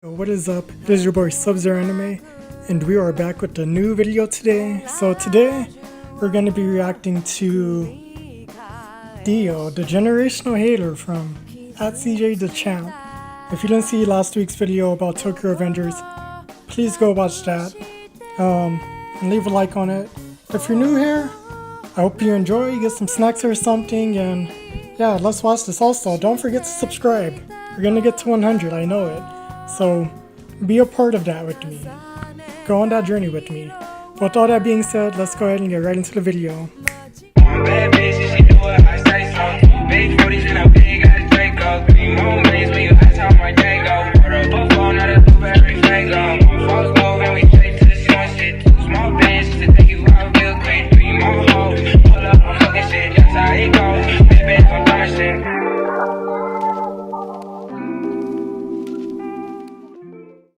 What is up? It is your boy SubzeroAnime, and we are back with a new video today. So today, we're going to be reacting to Dio, the generational hater from @CJ the Champ. If you didn't see last week's video about Tokyo Avengers, please go watch that, and leave a like on it. If you're new here, I hope you enjoy, get some snacks or something, and yeah, let's watch this. Also, don't forget to subscribe. We're going to get to 100, I know it. So, be a part of that with me. Go on that journey with me. But with all that being said, let's go ahead and get right into the video.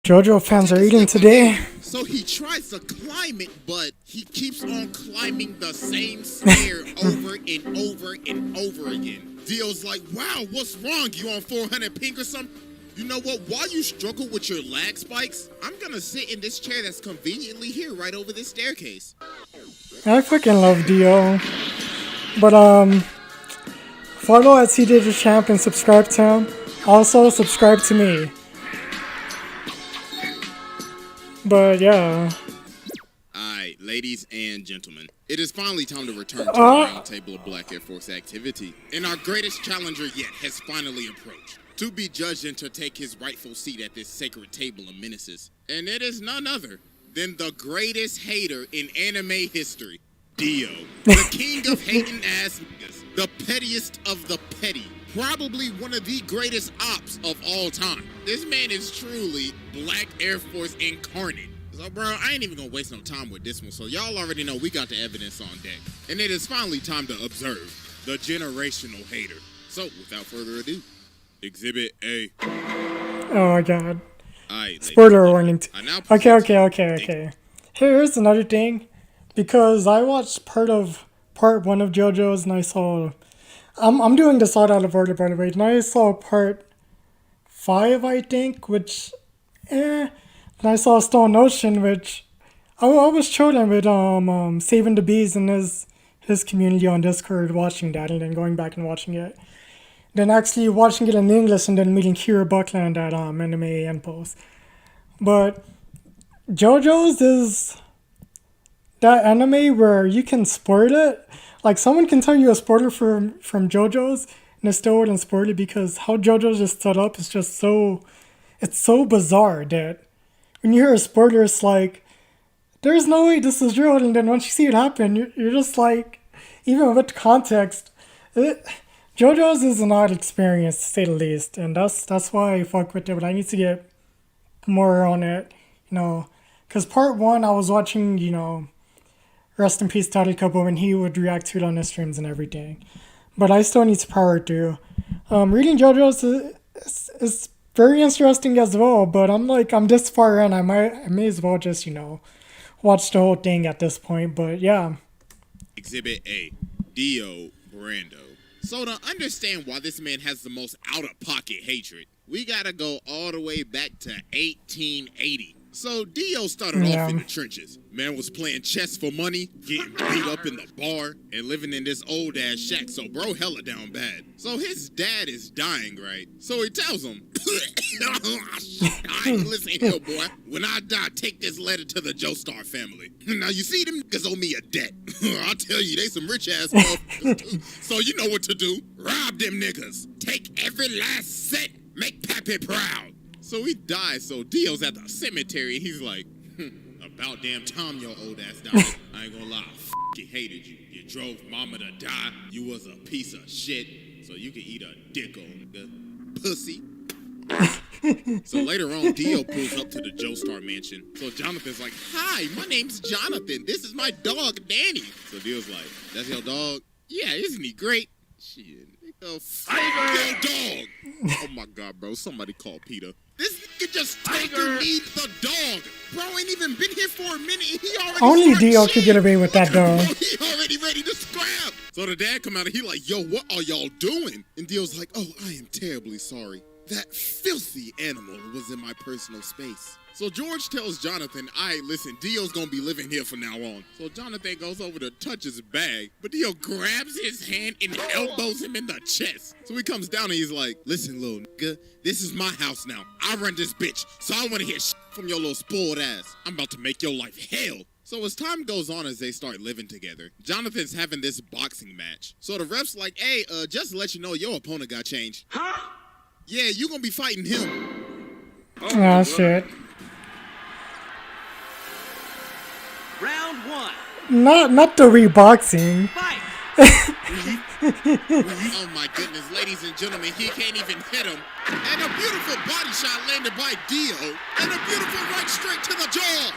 JoJo fans are eating today. So he tries to climb it, but he keeps on climbing the same stair over and over and over again. Dio's like, wow, what's wrong? You on 400 pink or something? You know what? While you struggle with your lag spikes, I'm gonna sit in this chair that's conveniently here right over this staircase. I fucking love Dio. But follow @CJ the Champ and subscribe to him. Also subscribe to me. But yeah. Alright, ladies and gentlemen, it is finally time to return to the round table of Black Air Force activity. And our greatest challenger yet has finally approached, to be judged and to take his rightful seat at this sacred table of menaces. And it is none other than the greatest hater in anime history, Dio. The king of hating ass niggas, the pettiest of the petty. Probably one of the greatest ops of all time. This man is truly Black Air Force incarnate. So bro, I ain't even gonna waste no time with this one, so y'all already know we got the evidence on deck. And it is finally time to observe the generational hater. So without further ado, Exhibit A. Oh my god. Alright, spoiler warning. Okay. Here's another thing. Because I watched part 1 of JoJo's and I saw... I'm doing this all out of order, by the way. And I saw part 5, I think, which, and I saw Stone Ocean, which I was chilling with Saving the Bees and his community on Discord, watching that, and then going back and watching it. Then actually watching it in English, and then meeting Kira Buckland at Anime and Post. But JoJo's is that anime where you can spoil it. Like, someone can tell you a spoiler from JoJo's, and it still wouldn't spoil it, because how JoJo's just set up is just so... It's so bizarre that when you hear a spoiler, it's like, there's no way this is real, and then once you see it happen, you're just like, even with the context, JoJo's is an odd experience, to say the least, and that's why I fuck with it, but I need to get more on it, you know, because part 1, I was watching, you know, rest in peace, Toddy Couple, when he would react to it on his streams and everything. But I still need to power through. Reading JoJo's is very interesting as well, but I'm this far in, I may as well just, you know, watch the whole thing at this point, but yeah. Exhibit A, Dio Brando. So to understand why this man has the most out-of-pocket hatred, we gotta go all the way back to 1880. So Dio started off in the trenches. Man was playing chess for money, getting beat up in the bar, and living in this old ass shack, so bro hella down bad. So his dad is dying, right? So he tells him, listen here, boy, when I die, take this letter to the Joestar family. Now you see, them niggas owe me a debt. I'll tell you, they some rich ass motherfuckers too. So you know what to do. Rob them niggas. Take every last cent. Make Pappy proud. So he dies, so Dio's at the cemetery, and he's like, about damn time your old ass died. I ain't gonna lie, I hated you. You drove mama to die. You was a piece of shit, so you can eat a dick on the pussy. So later on, Dio pulls up to the Joestar mansion. So Jonathan's like, hi, my name's Jonathan. This is my dog, Danny. So Dio's like, that's your dog? Yeah, isn't he great? Shit. Your dog. Oh my god, bro. Somebody call Peter. This nigga just totally needs the dog. Bro ain't even been here for a minute. He already only Dio could get away with that dog. He already ready to scrap. So the dad come out and he like, yo, what are y'all doing? And Dio's like, oh, I am terribly sorry. That filthy animal was in my personal space. So George tells Jonathan, listen, Dio's gonna be living here from now on. So Jonathan goes over to touch his bag, but Dio grabs his hand and elbows him in the chest. So he comes down and he's like, listen, little nigga, this is my house now. I run this bitch, so I wanna hear shit from your little spoiled ass. I'm about to make your life hell. So as time goes on, as they start living together, Jonathan's having this boxing match. So the ref's like, hey, just to let you know, your opponent got changed. Huh? Yeah, you gonna be fighting him. Oh, shit. Round 1. Not the reboxing. Fight! Oh my goodness, ladies and gentlemen, he can't even hit him. And a beautiful body shot landed by Dio. And a beautiful right straight to the jaw.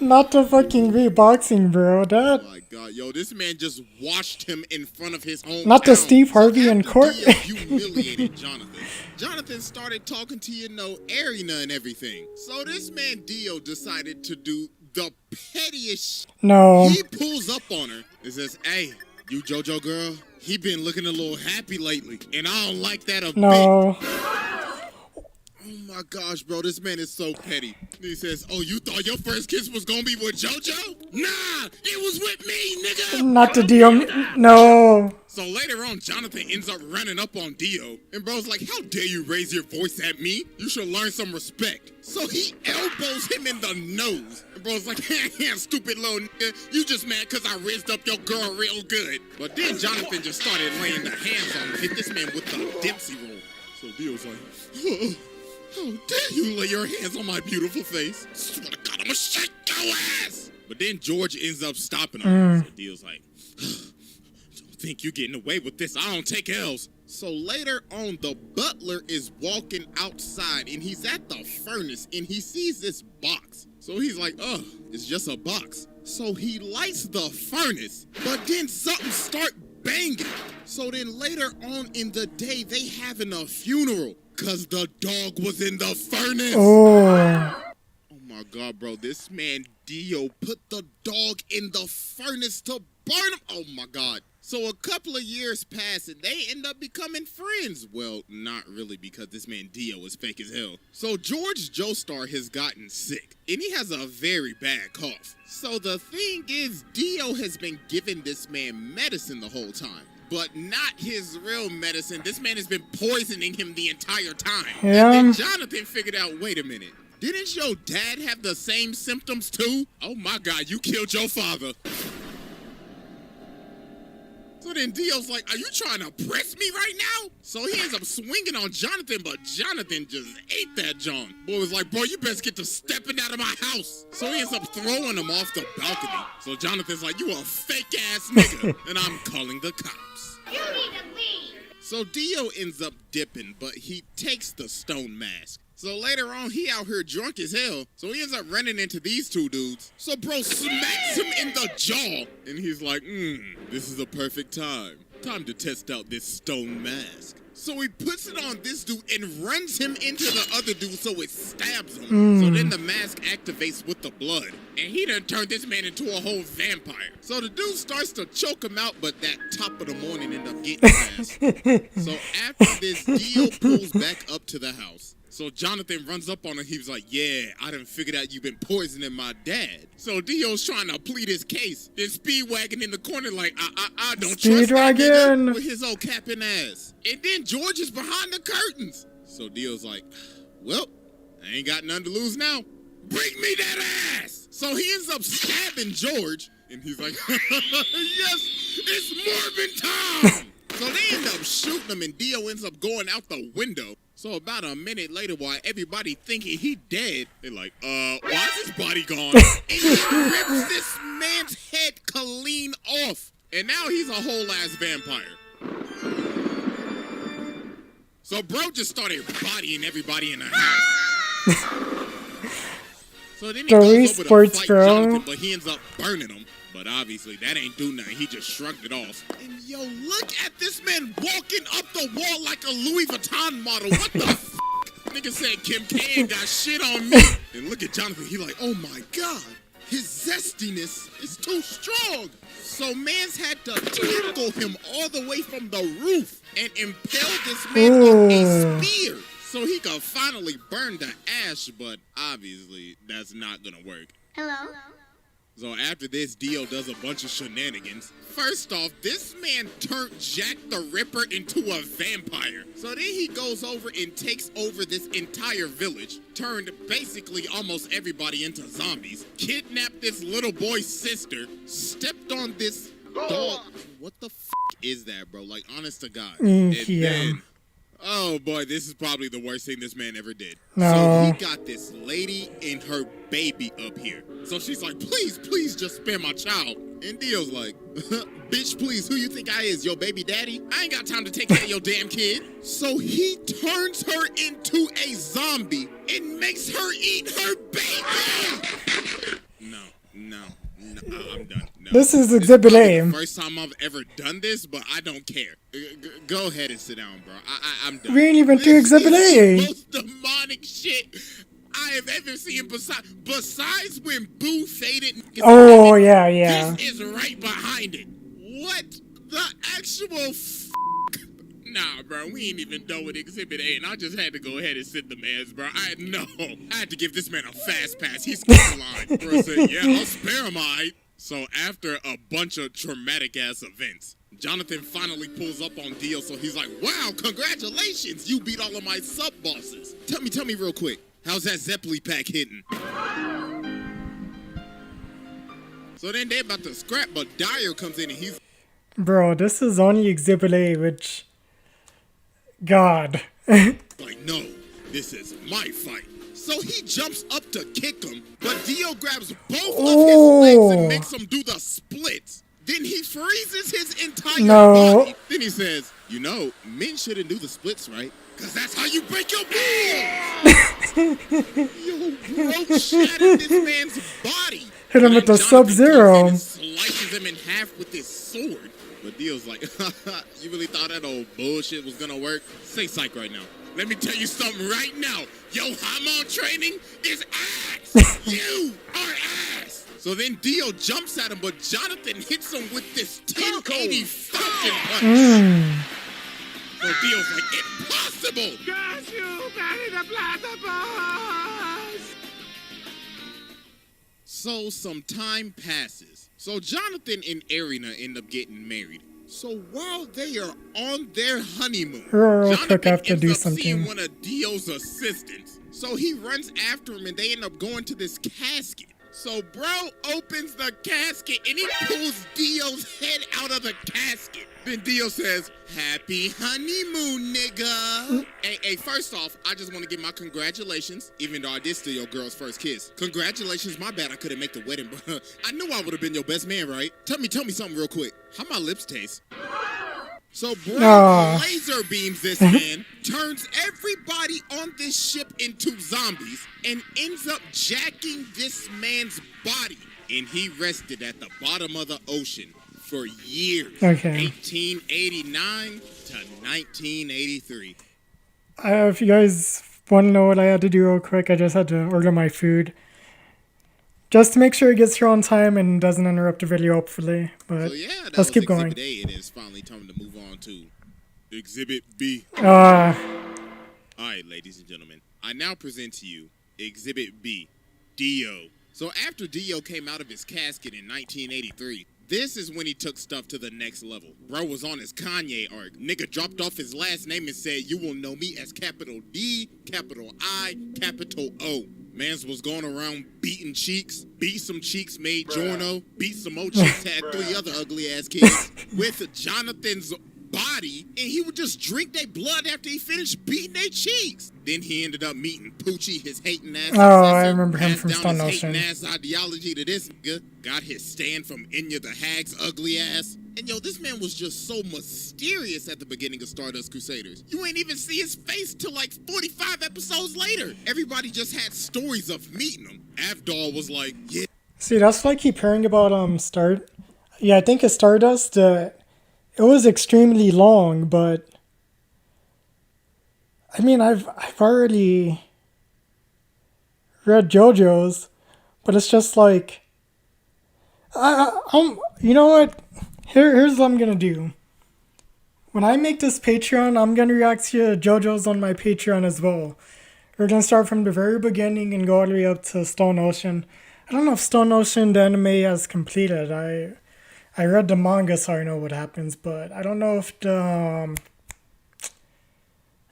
Not the fucking reboxing, bro. That. Oh my god, yo, this man just washed him in front of his home. Not the Steve Harvey in court. Dio humiliated Jonathan. Jonathan started talking to, Arena and everything. So this man Dio decided to do the pettiest. No. He pulls up on her and says, hey, you JoJo girl, he been looking a little happy lately, and I don't like that a bit. No. Oh my gosh, bro, this man is so petty. He says, oh, you thought your first kiss was gonna be with JoJo? Nah, it was with me, nigga! Not the Dio. No. So later on, Jonathan ends up running up on Dio, and bro's like, how dare you raise your voice at me? You should learn some respect. So he elbows him in the nose. And bro's like, stupid little nigga, you just mad cause I raised up your girl real good. But then Jonathan just started laying the hands on him, hit this man with the Dempsey roll. So Dio's like, how dare you lay your hands on my beautiful face? Swear to God, I'ma shake your ass! But then George ends up stopping him. So Dio's like, don't think you're getting away with this. I don't take L's. So later on, the butler is walking outside and he's at the furnace and he sees this box. So he's like, it's just a box. So he lights the furnace, but then something start banging. So then later on in the day, they having a funeral. Cause the dog was in the furnace. Oh. Oh my God, bro. This man Dio put the dog in the furnace to burn him. Oh my God. So a couple of years pass and they end up becoming friends. Well, not really, because this man Dio is fake as hell. So George Joestar has gotten sick and he has a very bad cough. So the thing is, Dio has been giving this man medicine the whole time. But not his real medicine. This man has been poisoning him the entire time. Yeah. And then Jonathan figured out, wait a minute. Didn't your dad have the same symptoms too? Oh my God, you killed your father. So then Dio's like, are you trying to press me right now? So he ends up swinging on Jonathan, but Jonathan just ate that John. Boy was like, bro, you best get to stepping out of my house. So he ends up throwing him off the balcony. So Jonathan's like, you a fake ass nigga, and I'm calling the cops. You need to leave. So Dio ends up dipping, but he takes the stone mask. So later on, he out here drunk as hell. So he ends up running into these two dudes. So bro smacks him in the jaw. And he's like, this is a perfect time. Time to test out this stone mask. So he puts it on this dude and runs him into the other dude so it stabs him. So then the mask activates with the blood. And he done turned this man into a whole vampire. So the dude starts to choke him out, but that top of the morning end up getting the mask. So after this, Dio pulls back up to the house. So Jonathan runs up on him. He was like, yeah, I done figured out you've been poisoning my dad. So Dio's trying to plead his case. Then Speedwagon in the corner like, I don't trust that nigga with his old capping ass. And then George is behind the curtains. So Dio's like, well, I ain't got nothing to lose now. Bring me that ass. So he ends up stabbing George. And he's like, yes, it's Morbin time. So they end up shooting him and Dio ends up going out the window. So about a minute later, while everybody thinking he dead, they're like, why is his body gone? And he rips this man's head clean off. And now he's a whole ass vampire. So bro just started bodying everybody in the house. So then he goes over to fight Jonathan, but he ends up burning him. But obviously, that ain't do nothing. He just shrugged it off. And yo, look at this man walking up the wall like a Louis Vuitton model. What the f***? Nigga said Kim K got shit on me. And look at Jonathan. He like, oh my God. His zestiness is too strong. So mans had to tackle him all the way from the roof and impale this man on a spear so he could finally burn the ash, but obviously that's not gonna work. Hello? So after this, Dio does a bunch of shenanigans. First off, this man turned Jack the Ripper into a vampire. So then he goes over and takes over this entire village, turned basically almost everybody into zombies, kidnapped this little boy's sister, stepped on this dog. What the f*** is that, bro? Like, honest to God. And then, oh boy, this is probably the worst thing this man ever did. No. So he got this lady and her baby up here. So she's like, please, please just spare my child. And Dio's like, bitch, please, who you think I is, your baby daddy? I ain't got time to take care of your damn kid. So he turns her into a zombie and makes her eat her baby. No, I'm done. No. This is Exhibit A. The first time I've ever done this, but I don't care. Go ahead and sit down, bro. I'm done. We ain't even do Exhibit This A. is the most demonic shit I have ever seen besides when Boo faded. Oh, yeah. This is right behind it. What the actual Nah, bro, we ain't even done with Exhibit A, and I just had to go ahead and sit the mans, bro. I had to give this man a fast pass. He skipped the line. Bro said, yeah, I'll spare him, alright. So after a bunch of traumatic-ass events, Jonathan finally pulls up on Dio, so he's like, wow, congratulations, you beat all of my sub-bosses. Tell me real quick, how's that Zeppeli pack hitting? So then they're about to scrap, but Dyer comes in and he's... Bro, this is only Exhibit A, which... God. like, no, this is my fight. So he jumps up to kick him, but Dio grabs both of his legs and makes him do the splits. Then he freezes his entire body. Then he says, you know, men shouldn't do the splits, right? Because that's how you break your balls. Yo, bro shattered this man's body. Hit him with the Subzero. Slices him in half with his sword. But Dio's like, you really thought that old bullshit was gonna work? Say psych right now. Let me tell you something right now. Yo, hormone training is ass. You are ass. So then Dio jumps at him, but Jonathan hits him with this 1080 fucking punch. So Dio's like, impossible. Got you, Barry the Platypus! So some time passes. So Jonathan and Arena end up getting married. So while they are on their honeymoon, Jonathan ends up seeing one of Dio's assistants. So he runs after him and they end up going to this casket. So bro opens the casket and he pulls Dio's head out of the casket. Then Dio says, happy honeymoon, nigga. Hey, first off, I just want to give my congratulations, even though I did steal your girl's first kiss. Congratulations, my bad I couldn't make the wedding, but I knew I would have been your best man, right? Tell me something real quick. How my lips taste? So bro laser beams this man, turns everybody on this ship into zombies, and ends up jacking this man's body. And he rested at the bottom of the ocean for years. Okay. 1889 to 1983. If you guys want to know what I had to do real quick, I just had to order my food. Just to make sure it gets here on time and doesn't interrupt the video, hopefully. But So yeah, that let's was keep going. Exhibit A. It is finally time to move on to Exhibit B. Uh, Alright, ladies and gentlemen, I now present to you Exhibit B, Dio. So after Dio came out of his casket in 1983, this is when he took stuff to the next level. Bro was on his Kanye arc. Nigga dropped off his last name and said, you will know me as capital D, capital I, capital O. Mans was going around beating cheeks, beat some cheeks, made Jorno, beat some more cheeks, had 3 other ugly ass kids with Jonathan's body, and he would just drink their blood after he finished beating their cheeks. Then he ended up meeting Poochie, his hating ass. I remember him from Stun Ocean. Hating ass ideology to this nigga. Got his stand from Enya the Hag's ugly ass. And yo, this man was just so mysterious at the beginning of Stardust Crusaders. You ain't even see his face till like 45 episodes later. Everybody just had stories of meeting him. Avdol was like, yeah. See, that's why I keep hearing about Yeah, I think it's Stardust. It was extremely long, but I mean, I've already read JoJo's, but it's just like, you know what? Here's what I'm gonna do. When I make this Patreon, I'm gonna react to JoJo's on my Patreon as well. We're gonna start from the very beginning and go all the way up to Stone Ocean. I don't know if Stone Ocean the anime has completed. I read the manga, so I know what happens, but I don't know if the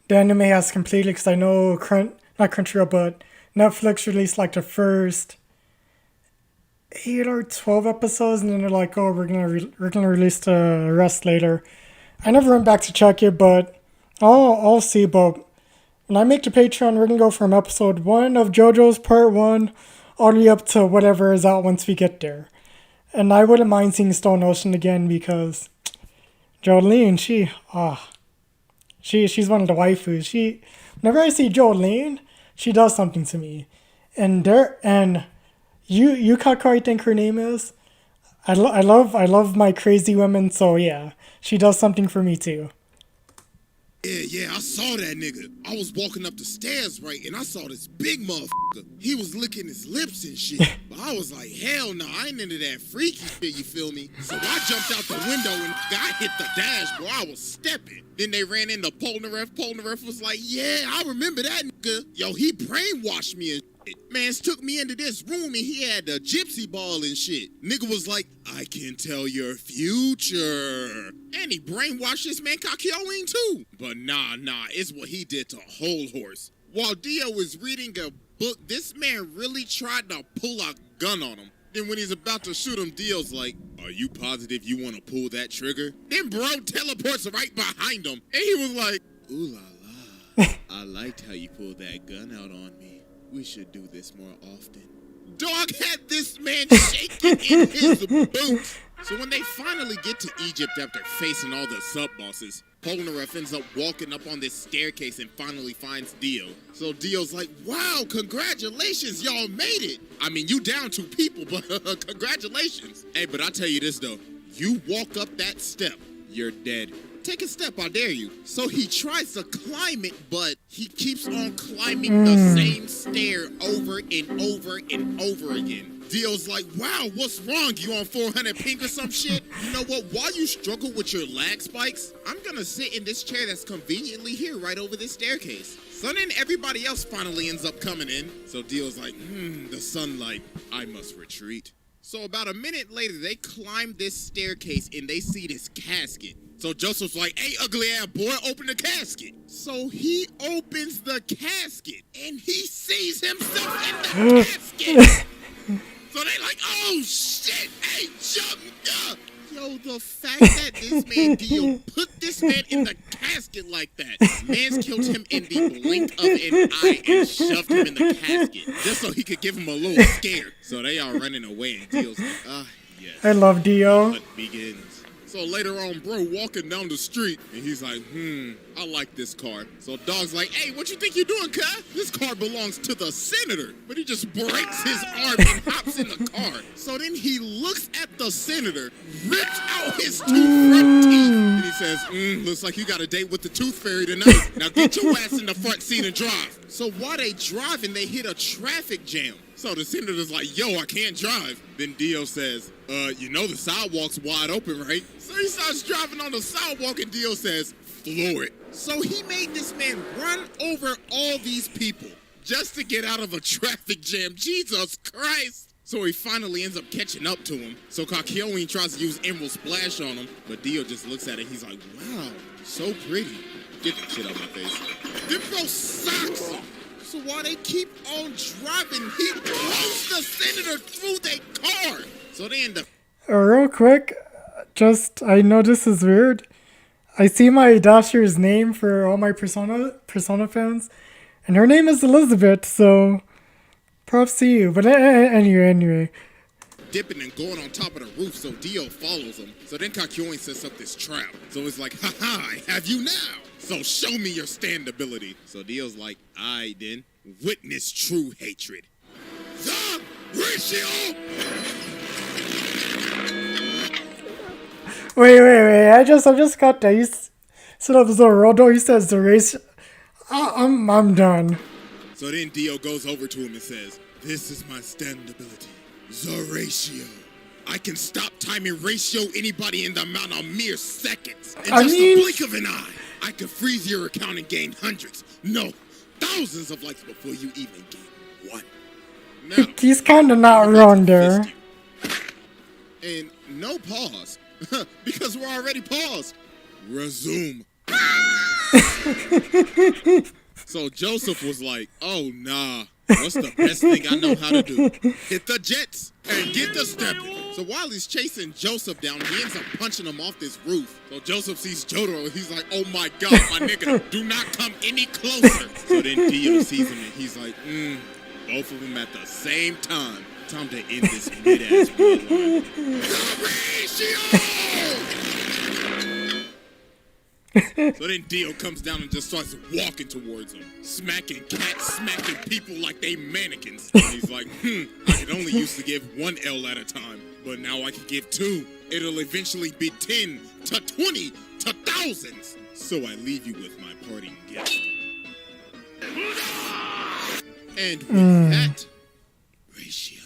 anime has completed because I know not Crunchyroll, but Netflix released like the first 8 or 12 episodes, and then they're like, "Oh, we're gonna release the rest later." I never went back to check it, but I'll see. But when I make the Patreon, we're gonna go from episode 1 of JoJo's Part 1 all the way up to whatever is out once we get there. And I wouldn't mind seeing Stone Ocean again because Jolene, she's one of the waifus. Whenever I see Jolene, she does something to me. And Yukako, I think her name is. I love my crazy women, so yeah, she does something for me too. Yeah, I saw that nigga. I was walking up the stairs, right, and I saw this big motherfucker. He was licking his lips and shit. But I was like, hell no, I ain't into that freaky shit, you feel me? So I jumped out the window and I hit the dash, bro. I was stepping. Then they ran into Polnareff. Polnareff was like, yeah, I remember that nigga. Yo, he brainwashed me and shit. Mans took me into this room and he had the gypsy ball and shit. Nigga was like, I can tell your future. And he brainwashed this man Kakyoin too. But nah, it's what he did to Whole Horse. While Dio was reading a book, this man really tried to pull a gun on him. Then when he's about to shoot him, Dio's like, are you positive you want to pull that trigger? Then bro teleports right behind him. And he was like, ooh la la, I liked how you pulled that gun out on me. We should do this more often. Dog had this man shaking in his boots. So when they finally get to Egypt after facing all the sub-bosses, Polnareff ends up walking up on this staircase and finally finds Dio. So Dio's like, wow, congratulations, y'all made it. I mean, you down 2 people, but congratulations. Hey, but I'll tell you this though, you walk up that step, you're dead. Take a step, I dare you. So he tries to climb it, but he keeps on climbing the same stair over and over and over again. Dio's like, wow, what's wrong? You on 400 ping or some shit? You know what? While you struggle with your lag spikes, I'm gonna sit in this chair that's conveniently here right over this staircase. So then everybody else finally ends up coming in. So Dio's like, the sunlight, I must retreat. So about a minute later, they climb this staircase and they see this casket. So Joseph's like, hey, ugly ass boy, open the casket. So he opens the casket and he sees himself in the casket. So they like, oh shit, hey, jump up. Yo, the fact that this man Dio put this man in the casket like that, man's killed him in the blink of an eye and shoved him in the casket just so he could give him a little scare. So they are running away and Dio's like, yes. I love Dio. What begins. So later on, bro walking down the street, and he's like, I like this car. So Dog's like, hey, what you think you're doing, cuz? This car belongs to the senator. But he just breaks his arm and hops in the car. So then he looks at the senator, rips out his 2 front teeth, and he says, looks like you got a date with the tooth fairy tonight. Now get your ass in the front seat and drive. So while they driving, they hit a traffic jam. So the senator's like, yo, I can't drive. Then Dio says, you know the sidewalk's wide open, right? So he starts driving on the sidewalk and Dio says, floor it. So he made this man run over all these people just to get out of a traffic jam. Jesus Christ. So he finally ends up catching up to him. So Kakyoin tries to use Emerald Splash on him, but Dio just looks at it. He's like, wow, so pretty. Get that shit out of my face. Then bro socks him. So while they keep on driving, he blows the senator through their car. So they end up... Real quick, I know this is weird. I see my Dasher's name for all my Persona fans, and her name is Elizabeth, so props to you. But anyway. Dipping and going on top of the roof, so Dio follows him. So then Kakyoin sets up this trap. So it's like, haha, I have you now. So show me your stand ability. So Dio's like, I then witness true hatred. The ratio. Wait. I just got that. You set up Zoro. He says the race. I'm done. So then Dio goes over to him and says, this is my stand ability. Zoratio. I can stop time and ratio anybody in the amount of mere seconds. In I just mean- a blink of an eye, I could freeze your account and gain hundreds, no, thousands of likes before you even gain one. Now, He's kind of not I'm about wrong to there. fist you. And no pause, because we're already paused. Resume. So Joseph was like, oh nah, what's the best thing I know how to do? Hit the jets and get the stepping. So while he's chasing Joseph down, he ends up punching him off this roof. So Joseph sees Jotaro and he's like, oh my god, my nigga, do not come any closer. So then Dio sees him and he's like, both of them at the same time. Time to end this mid-ass bloodline. So then Dio comes down and just starts walking towards him, smacking cats, smacking people like they mannequins. And he's like, I could only used to give one L at a time, but now I can give two. It'll eventually be 10 to 20 to thousands. So I leave you with my parting gift. And with that, ratio.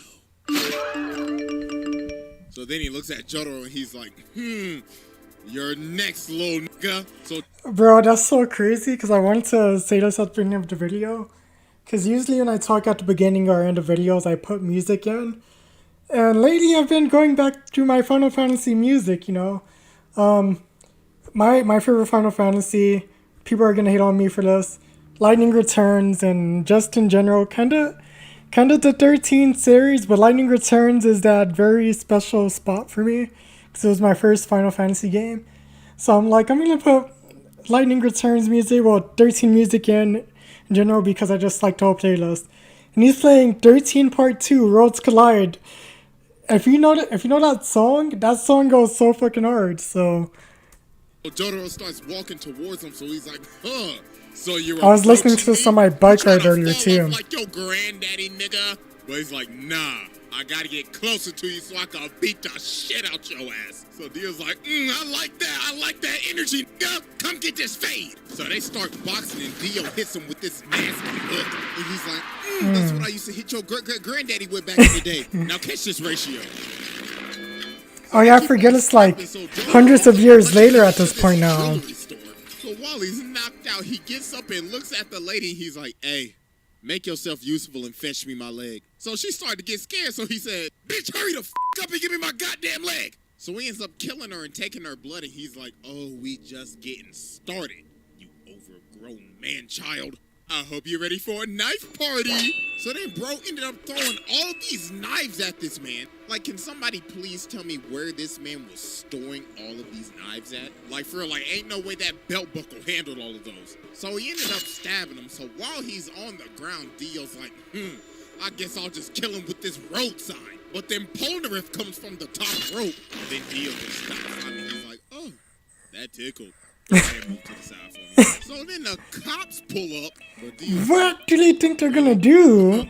So then he looks at Jotaro and he's like, you're next, little nigga. So, Bro, that's so crazy because I wanted to say this at the beginning of the video. Because usually when I talk at the beginning or end of videos, I put music in. And lately I've been going back to my Final Fantasy music, you know. My favorite Final Fantasy, people are going to hate on me for this. Lightning Returns and just in general, kind of the 13th series, but Lightning Returns is that very special spot for me. Because it was my first Final Fantasy game. So I'm like, I'm going to put Lightning Returns music, well, 13 music in general, because I just like the whole playlist. And he's playing 13 Part 2, Worlds Collide. If you know that song goes so fucking hard, so... Jotaro starts walking towards him, so he's like, so you're I was listening to this on my bike ride earlier, too. Like your granddaddy, nigga. But he's like, nah, I gotta get closer to you so I can beat the shit out your ass. So Dio's like, I like that energy, nigga. Come get this fade. So they start boxing and Dio hits him with this nasty hook. And he's like, that's what I used to hit your granddaddy with back in the day. Now catch this ratio. Oh yeah, I forget it's like hundreds of years later at this point now. So while he's knocked out, he gets up and looks at the lady. He's like, hey, make yourself useful and fetch me my leg. So she started to get scared, so he said, bitch, hurry the f*** up and give me my goddamn leg. So he ends up killing her and taking her blood, and he's like, oh, we just getting started, you overgrown man-child. I hope you're ready for a knife party. So then bro ended up throwing all these knives at this man. Like, can somebody please tell me where this man was storing all of these knives at? Like, for real, like, ain't no way that belt buckle handled all of those. So he ended up stabbing him. So while he's on the ground, Dio's like, I guess I'll just kill him with this road sign. But then Polnareff comes from the top rope. And then Dio just stops. I mean, he's like, oh, that tickled. And move to the side for me. So then the cops pull up. But Dio's What do they think they're gonna do?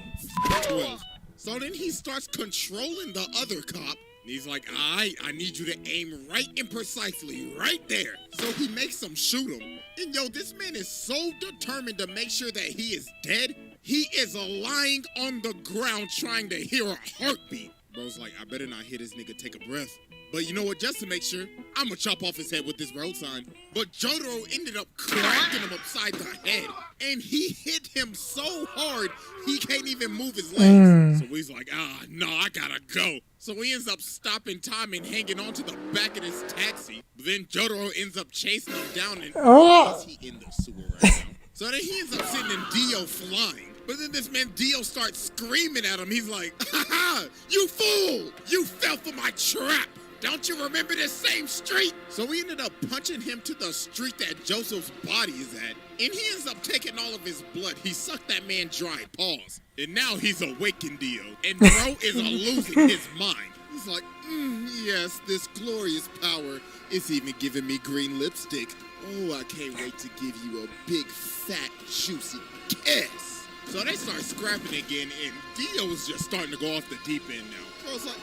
12. So then he starts controlling the other cop. And he's like, I need you to aim right and precisely right there. So he makes him shoot him. And yo, this man is so determined to make sure that he is dead. He is lying on the ground trying to hear a heartbeat. Bro's like, I better not hear this nigga take a breath. But you know what, just to make sure, I'm gonna chop off his head with this road sign. But Jotaro ended up cracking him upside the head. And he hit him so hard, he can't even move his legs. So he's like, no, I gotta go. So he ends up stopping time and hanging on to the back of this taxi. But then Jotaro ends up chasing him down and he in the sewer right now. So then he ends up sending Dio flying. But then this man Dio starts screaming at him. He's like, ha, you fool! You fell for my trap! Don't you remember this same street? So we ended up punching him to the street that Joseph's body is at. And he ends up taking all of his blood. He sucked that man dry. Pause. And now he's awakened Dio. And bro is losing his mind. He's like, yes, this glorious power is even giving me green lipstick. Oh, I can't wait to give you a big, fat, juicy kiss. So they start scrapping again, and Dio is just starting to go off the deep end now. Bro's like,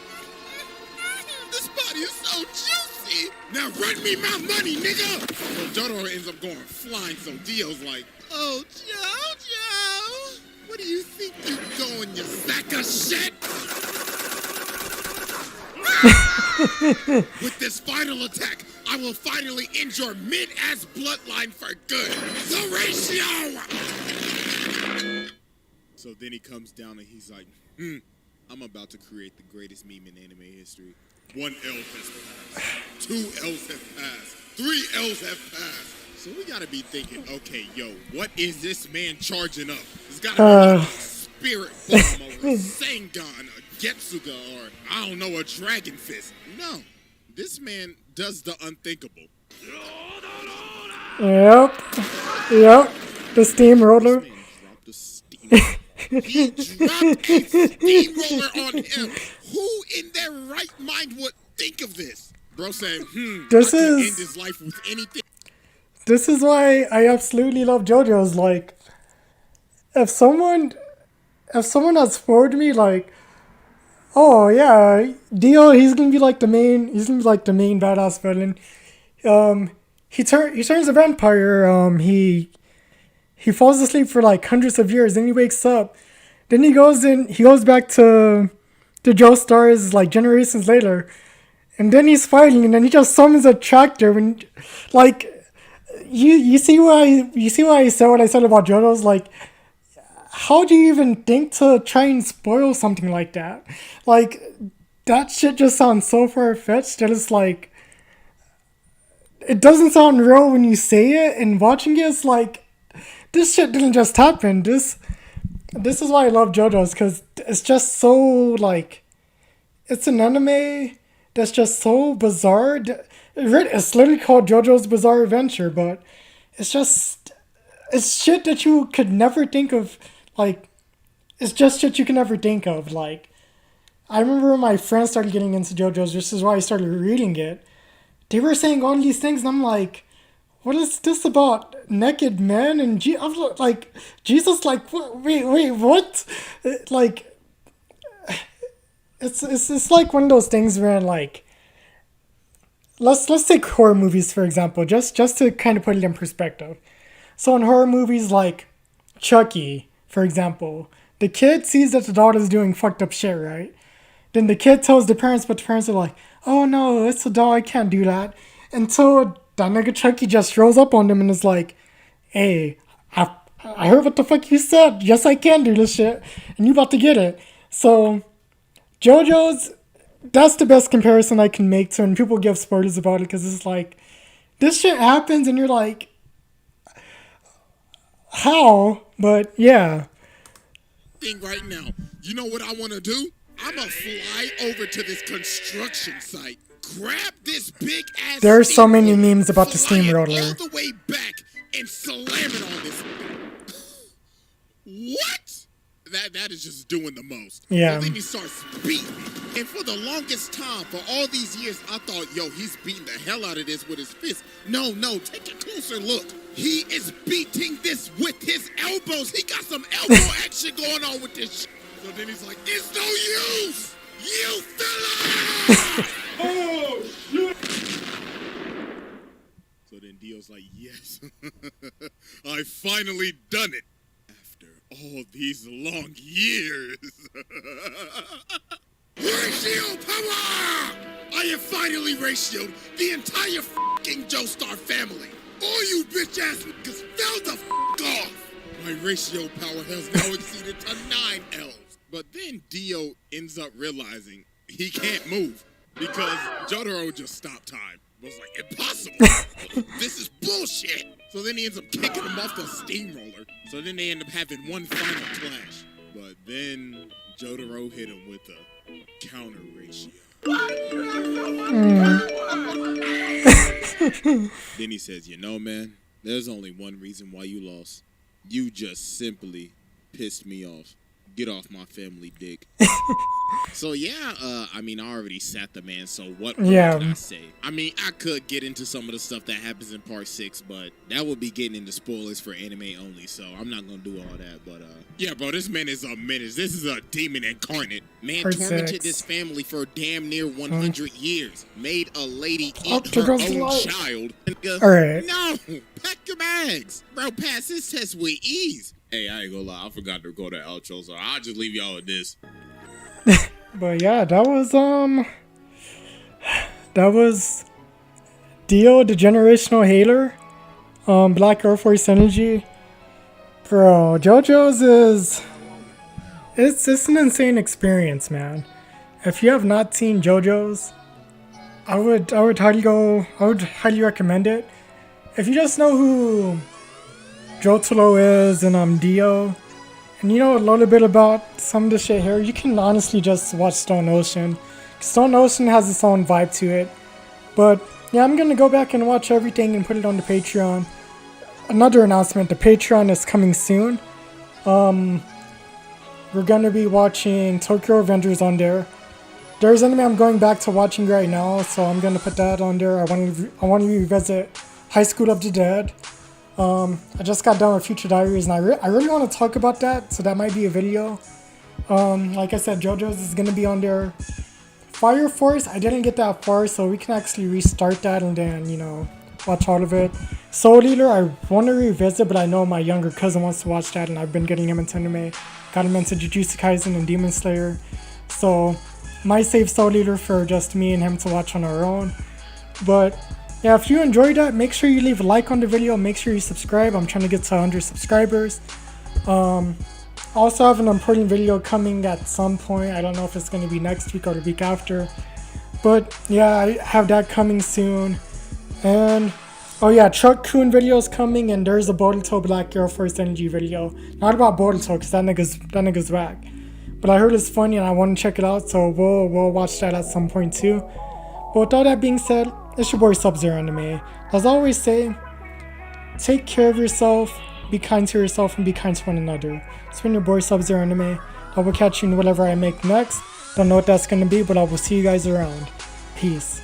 this body is so juicy. Now run me my money, nigga. So Jotaro ends up going flying. So Dio's like, oh, Jojo, what do you think you're going, you sack of shit? With this final attack, I will finally end your mid-ass bloodline for good. The ratio! So then he comes down and he's like, I'm about to create the greatest meme in anime history. 1 L has passed. 2 L's have passed. 3 L's have passed. So we gotta be thinking, okay, yo, what is this man charging up? It's gotta be like a spirit bomb or a Sengun, a Getsuga, or I don't know, a Dragon Fist. No, this man does the unthinkable. Yep. The steamroller. This man dropped a steamroller. He dropped a steamroller on him. Who in their right mind would think of this? Bro saying, This I could is- end his life with anything. This is why I absolutely love JoJo's. Like, if someone had spoiled me, like, oh yeah, Dio, he's gonna be like the main badass villain. He turns a vampire. He falls asleep for like hundreds of years, then he wakes up. Then he goes back to Joestar's like generations later, and then he's fighting, and then he just summons a tractor. And like, you see why I said what I said about JoJo's. Like, how do you even think to try and spoil something like that? Like, that shit just sounds so far-fetched that it's like, it doesn't sound real when you say it, and watching it, it's like, this shit didn't just happen. This is why I love JoJo's, because it's just so, like, it's an anime that's just so bizarre. It's literally called JoJo's Bizarre Adventure, but it's shit that you could never think of. Like, it's just shit you can never think of. Like, I remember when my friends started getting into JoJo's, this is why I started reading it. They were saying all these things, and I'm like, what is this about naked men? And I'm like, Jesus, like, wait, what? Like, it's like one of those things where, like, let's take horror movies for example, just to kind of put it in perspective. So in horror movies like Chucky, for example, the kid sees that the daughter's doing fucked up shit, right? Then the kid tells the parents, but the parents are like, oh no, it's a doll, I can't do that. Until that nigga Chucky just rolls up on them and is like, hey, I heard what the fuck you said. Yes, I can do this shit. And you about to get it. So, JoJo's, that's the best comparison I can make to when people give spoilers about it. Because it's like, this shit happens and you're like, how? But yeah. Thing right now. You know what I want to do? I'm going to fly over to this construction site. Grab this big ass. There are so many steamroller, memes about the fly it steamroller. all the way back and slam it on this. What? That is just doing the most. Yeah. So then he starts beating me. And for the longest time, for all these years, I thought, yo, he's beating the hell out of this with his fist. No, take a closer look. He is beating this with his elbows. He got some elbow action going on with this shit. So then he's like, it's no use! You fella! Oh, shit! So then Dio's like, yes, I finally done it. After all these long years. Ratio power! I have finally ratioed the entire fucking Joestar family. All you bitch ass niggas fell the off. My ratio power has now exceeded to 9 L's. But then Dio ends up realizing he can't move because Jotaro just stopped time. It was like, impossible. This is bullshit. So then he ends up kicking him off the steamroller. So then they end up having one final clash. But then Jotaro hit him with a counter ratio. Then he says, you know, man, there's only one reason why you lost. You just simply pissed me off. Get off my family dick. So yeah, I mean, I already sat the man, so what more can I say? I mean, I could get into some of the stuff that happens in part 6, but that would be getting into spoilers for anime only, so I'm not gonna do all that, but yeah, bro, this man is a menace. This is a demon incarnate. Man Part tormented 6. this family for damn near 100 years. Made a lady eat to her go own slow. child. Alright. No! Pack your bags! Bro, pass this test with ease. Hey, I ain't gonna lie, I forgot to go to outro, so I'll just leave y'all with this. But yeah, that was that was Dio, the generational healer. Black Air Force Energy. Bro, JoJo's is... It's an insane experience, man. If you have not seen JoJo's, I would highly recommend it. If you just know who Jotaro is and Dio, and you know a little bit about some of the shit here, you can honestly just watch Stone Ocean. Stone Ocean has its own vibe to it. But yeah, I'm gonna go back and watch everything and put it on the Patreon. Another announcement, the Patreon is coming soon. We're gonna be watching Tokyo Revengers on there. There's anime I'm going back to watching right now, so I'm gonna put that on there. I want to revisit High School of the Dead. I just got done with Future Diaries, and I really want to talk about that, so that might be a video. Like I said, JoJo's is gonna be on there. Fire Force, I didn't get that far, so we can actually restart that and then, you know, watch all of it. Soul Eater, I want to revisit, but I know my younger cousin wants to watch that, and I've been getting him into anime. Got him into Jujutsu Kaisen and Demon Slayer. So, might save Soul Eater for just me and him to watch on our own. But, yeah, if you enjoyed that, make sure you leave a like on the video. Make sure you subscribe. I'm trying to get to 100 subscribers. I also have an important video coming at some point. I don't know if it's going to be next week or the week after. But, yeah, I have that coming soon. And... oh yeah, Chuck Kun video is coming, and there's a Boruto Black Air Force Energy video. Not about Boruto, because that nigga's whack. But I heard it's funny and I want to check it out, so we'll watch that at some point too. But with all that being said, it's your boy SubzeroAnime. As I always say, take care of yourself, be kind to yourself, and be kind to one another. It's been your boy SubzeroAnime. I will catch you in whatever I make next. Don't know what that's going to be, but I will see you guys around. Peace.